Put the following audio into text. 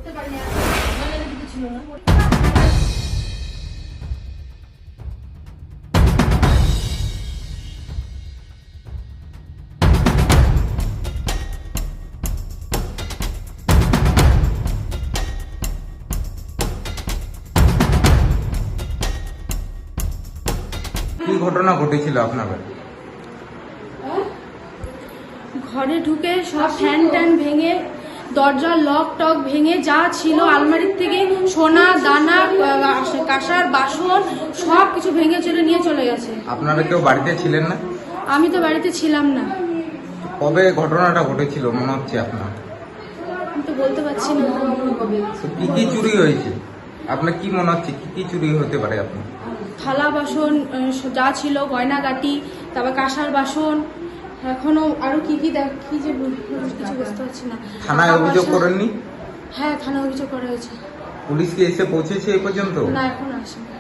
কি ঘটনা ঘটেছিল আপনার বাড়ি? ঘরে ঢুকে সব ফ্যান ট্যান ভেঙে, দরজার লক টক ভেঙে, যা ছিল আলমারির থেকে সোনা দানা কাঁসার বাসন সব কিছু ভেঙে চলে নিয়ে চলে গেছে। আপনারা কেউ বাড়িতে ছিলেন না? আমি তো বাড়িতে ছিলাম না। কবে ঘটনাটা ঘটেছিল মনে হচ্ছে আপনার? আমি তো বলতে পারছি না। তো কি কি চুরি হয়েছে আপনার কি মনে হচ্ছে? কি কি চুরি হতে পারে আপনার? থালা বাসন যা ছিল, গয়নাগাটি, তারপর কাঁসার বাসন, এখনো আরো কি কি দেখি যে কিছু বুঝতে পারছি না। থানায় অভিযোগ করেননি? হ্যাঁ, থানায় অভিযোগ করা হয়েছে। পুলিশ কি এসে পৌঁছেছে এ পর্যন্ত? না, এখন আসেনি।